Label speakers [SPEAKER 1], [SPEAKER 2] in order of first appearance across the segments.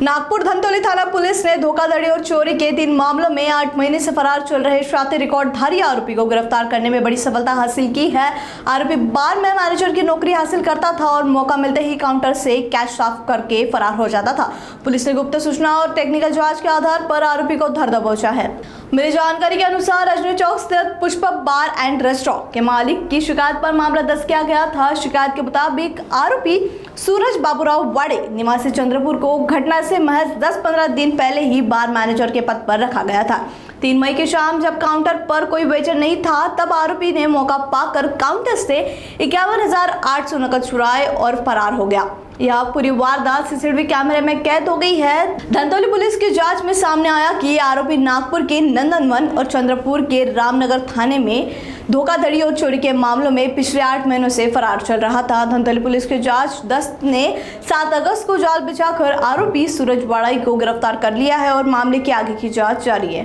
[SPEAKER 1] नागपुर धंतोली थाना पुलिस ने धोखाधड़ी और चोरी के 3 मामलों में 8 महीने से फरार चल रहे शातिर रिकॉर्डधारी आरोपी को गिरफ्तार करने में बड़ी सफलता हासिल की है। आरोपी बार में मैनेजर की नौकरी हासिल करता था और मौका मिलते ही काउंटर से कैश साफ करके फरार हो जाता था। पुलिस ने गुप्त सूचना और टेक्निकल जांच के आधार पर आरोपी को धर दबोचा है। मिली जानकारी के अनुसार रजनी चौक स्थित पुष्प बार एंड रेस्टोरेंट के मालिक की शिकायत पर मामला दर्ज किया गया था। शिकायत के मुताबिक आरोपी सूरज बाबूराव वाड़े निवासी चंद्रपुर को घटना से महज 10-15 दिन पहले ही बार मैनेजर के पद पर रखा गया था। 3 मई की शाम जब काउंटर पर कोई वेटर नहीं था तब आरोपी ने मौका पाकर काउंटर से 51,800 नकद चुराए और फरार हो गया। यह पूरी वारदात सीसीटीवी कैमरे में कैद हो गई है। धंतोली पुलिस की जांच में सामने आया कि आरोपी नागपुर के नंदनवन और चंद्रपुर के रामनगर थाने में धोखाधड़ी और चोरी के मामलों में पिछले 8 महीनों से फरार चल रहा था। धंतोली पुलिस की जांच दस्त ने 7 अगस्त को जाल बिछाकर आरोपी सूरज वाड़ाई को गिरफ्तार कर लिया है और मामले की आगे की जाँच जारी है।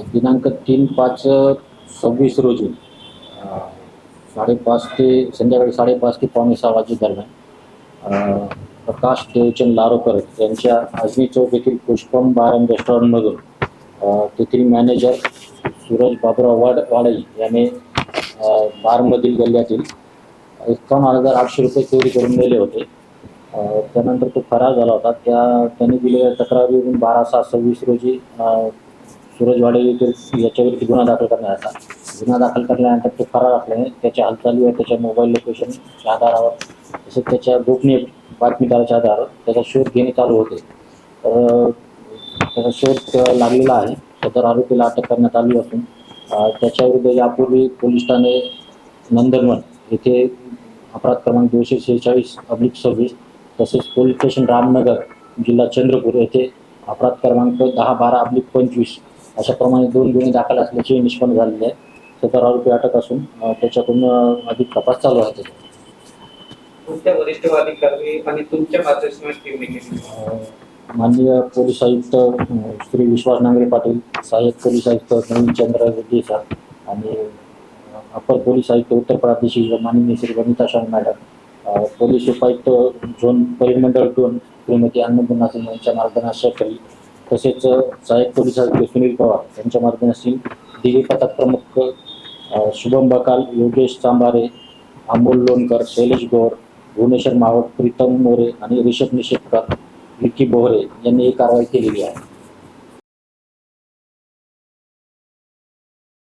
[SPEAKER 2] दिनांक 3/5/26 रोजी 5:30 ते संध्याकाळी 5:30 ते 5:45 वाजे दरम्यान प्रकाश देवचंद लारोकर यांच्या आजनी चौक येथील पुष्पम बार एंड रेस्टॉरंटमधून तेथील मॅनेजर सूरज बाबूराव वाड़ाई याने बारमधील गल्ल्यातील 51,800 रुपये चोरी करून नेले होते। त्यानंतर तो फरार झाला होता। त्याने दिलेल्या तक्रारीवरून 12/6/26 रोजी सूरज वाड़े याच्यावरती गुन्हा दाखल करण्यात आला। गुन्हा दाखल करल्यानंतर तो फरार असल्याने त्याच्या हालचाली व त्याच्या मोबाईल लोकेशनच्या आधारावर तसेच त्याच्या गोपनीय बातमीदाराच्या आधारावर त्याचा शोध घेणे चालू होते। तर त्याचा शोध लागलेला आहे। सदर आरोपीला अटक करण्यात आली असून त्याच्याविरुद्ध यापूर्वी पोलीस ठाणे नंदनवन येथे अपराध क्रमांक 246/26 तसेच पोलीस स्टेशन रामनगर जिल्हा चंद्रपूर येथे अपराध क्रमांक 10/12/25 अशा प्रमाणे 2 गुन्हे दाखल असल्याचे निष्पन्न झालेले आहे। सदर आरोपी अटक असून त्याच्याकडून अधिक तपास चालू आहे।
[SPEAKER 3] तुमच्या वरिष्ठ अधिकारी आणि तुमच्या मार्गदर्शनात
[SPEAKER 2] माननीय पोलीस आयुक्त श्री विश्वास नांगरे पाटील, सहाय्यक पोलीस आयुक्त नवीन चंद्र रेड्डी सर आणि अपर पोलीस आयुक्त उत्तर प्रदेश माननीय श्री वनिता शाह मॅडम, पोलीस उपायुक्त झोन परिमंडळ 2 श्रीमती अन्नपूर्णा सिंह यांच्या मार्गदर्शनाखाली तसेच सहाय्यक पोलीस आयुक्त सुनील पवार यांच्या मार्गदर्शनाखाली दिवी पथक प्रमुख शुभम बकाल, योगेश चांबारे, अमोल लोणकर, शैलेश गौर, भुवनेश्वर मावट, प्रीतम मोरे आणि ऋषभ निषेधकर, विकी बोहरे यांनी ही कारवाई केलेली आहे।